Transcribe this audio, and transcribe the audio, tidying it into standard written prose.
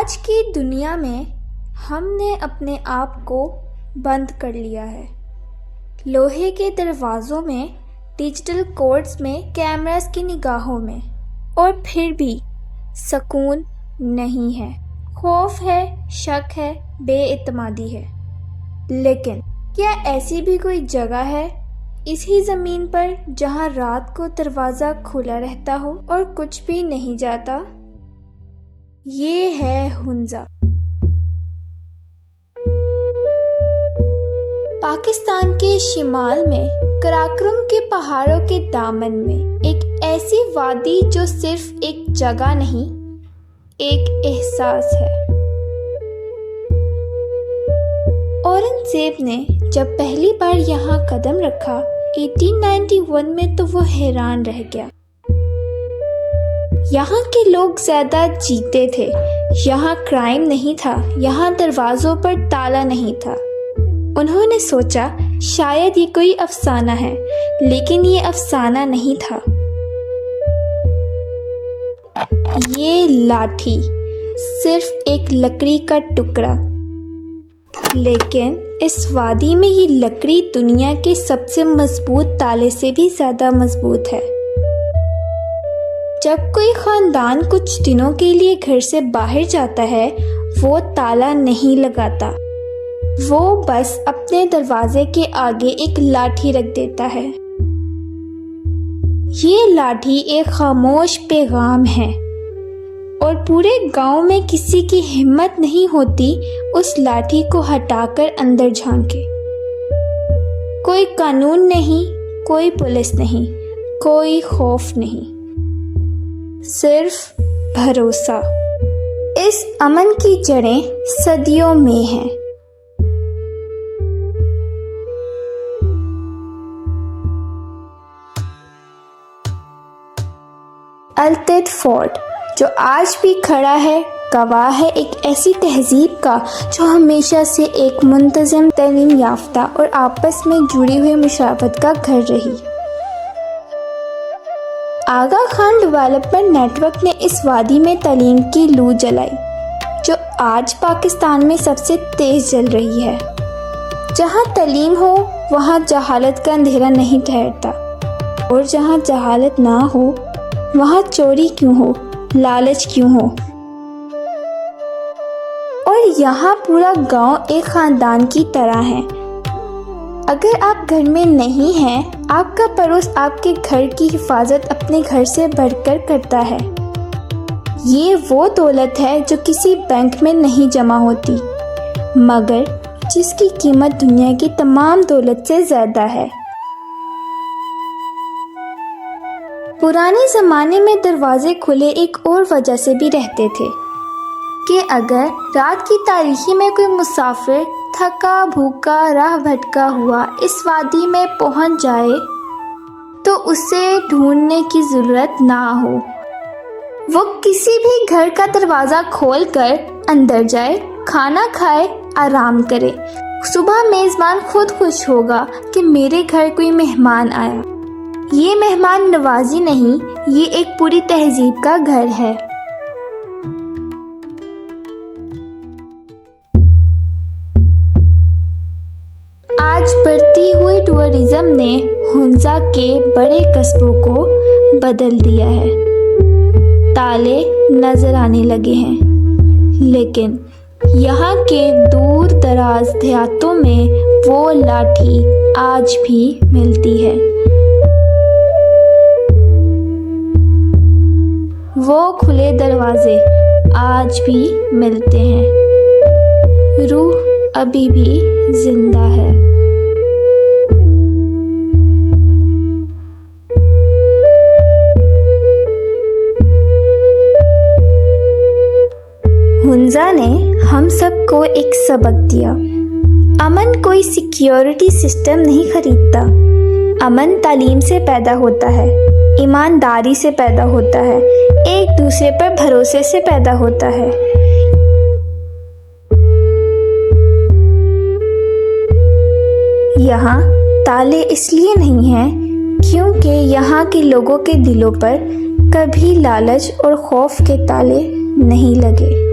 آج کی دنیا میں ہم نے اپنے آپ کو بند کر لیا ہے، لوہے کے دروازوں میں، ڈیجیٹل کوڈز میں، کیمراز کی نگاہوں میں، اور پھر بھی سکون نہیں ہے، خوف ہے، شک ہے، بے اعتمادی ہے۔ لیکن کیا ایسی بھی کوئی جگہ ہے اسی زمین پر جہاں رات کو دروازہ کھلا رہتا ہو اور کچھ بھی نہیں جاتا؟ یہ ہے ہنزا۔ پاکستان کے شمال میں قراقرم کے پہاڑوں کے دامن میں ایک ایسی وادی جو صرف ایک جگہ نہیں، ایک احساس ہے۔ اورنگزیب نے جب پہلی بار یہاں قدم رکھا 1891 میں تو وہ حیران رہ گیا۔ یہاں کے لوگ زیادہ جیتے تھے، یہاں کرائم نہیں تھا، یہاں دروازوں پر تالا نہیں تھا۔ انہوں نے سوچا شاید یہ کوئی افسانہ ہے، لیکن یہ افسانہ نہیں تھا۔ یہ لاٹھی صرف ایک لکڑی کا ٹکڑا، لیکن اس وادی میں یہ لکڑی دنیا کے سب سے مضبوط تالے سے بھی زیادہ مضبوط ہے۔ جب کوئی خاندان کچھ دنوں کے لیے گھر سے باہر جاتا ہے، وہ تالا نہیں لگاتا، وہ بس اپنے دروازے کے آگے ایک لاٹھی رکھ دیتا ہے۔ یہ لاٹھی ایک خاموش پیغام ہے، اور پورے گاؤں میں کسی کی ہمت نہیں ہوتی اس لاٹھی کو ہٹا کر اندر جھانکے۔ کوئی قانون نہیں، کوئی پولیس نہیں، کوئی خوف نہیں، صرف بھروسہ۔ اس امن کی جڑیں صدیوں میں ہیں۔ التد فورٹ جو آج بھی کھڑا ہے، گواہ ہے ایک ایسی تہذیب کا جو ہمیشہ سے ایک منتظم، تعلیم یافتہ اور آپس میں جڑی ہوئی مشابہت کا گھر رہی۔ آغا خان ڈیولپمنٹ نیٹ ورک نے اس وادی میں تعلیم کی لو جلائی، جو آج پاکستان میں سب سے تیز جل رہی ہے۔ جہاں تعلیم ہو وہاں جہالت کا اندھیرا نہیں ٹھہرتا، اور جہاں جہالت نہ ہو وہاں چوری کیوں ہو، لالچ کیوں ہو۔ اور یہاں پورا گاؤں ایک خاندان کی طرح ہے۔ اگر آپ گھر میں نہیں ہیں، آپ کا پڑوس آپ کے گھر کی حفاظت اپنے گھر سے بڑھ کر کرتا ہے۔ یہ وہ دولت ہے جو کسی بینک میں نہیں جمع ہوتی، مگر جس کی قیمت دنیا کی تمام دولت سے زیادہ ہے۔ پرانے زمانے میں دروازے کھلے ایک اور وجہ سے بھی رہتے تھے کہ اگر رات کی تاریکی میں کوئی مسافر تھکا بھوکا راہ بھٹکا ہوا اس وادی میں پہنچ جائے تو اسے ڈھونڈنے کی ضرورت نہ ہو، وہ کسی بھی گھر کا دروازہ کھول کر اندر جائے، کھانا کھائے، آرام کرے۔ صبح میزبان خود خوش ہوگا کہ میرے گھر کوئی مہمان آیا۔ یہ مہمان نوازی نہیں، یہ ایک پوری تہذیب کا گھر ہے۔ آج بڑھتی ہوئی ٹورزم نے ہنزا کے بڑے قصبوں کو بدل دیا ہے۔ تالے نظر آنے لگے ہیں، لیکن یہاں کے دور دراز دیہاتوں میں وہ لاٹھی آج بھی ملتی ہے، وہ کھلے دروازے آج بھی ملتے ہیں، روح ابھی بھی زندہ ہے۔ ہنزا نے ہم سب کو ایک سبق دیا۔ امن کوئی سیکیورٹی سسٹم نہیں خریدتا، امن تعلیم سے پیدا ہوتا ہے، ایمانداری سے پیدا ہوتا ہے، ایک دوسرے پر بھروسے سے پیدا ہوتا ہے۔ یہاں تالے اس لیے نہیں ہیں کیونکہ یہاں کے لوگوں کے دلوں پر کبھی لالچ اور خوف کے تالے نہیں لگے۔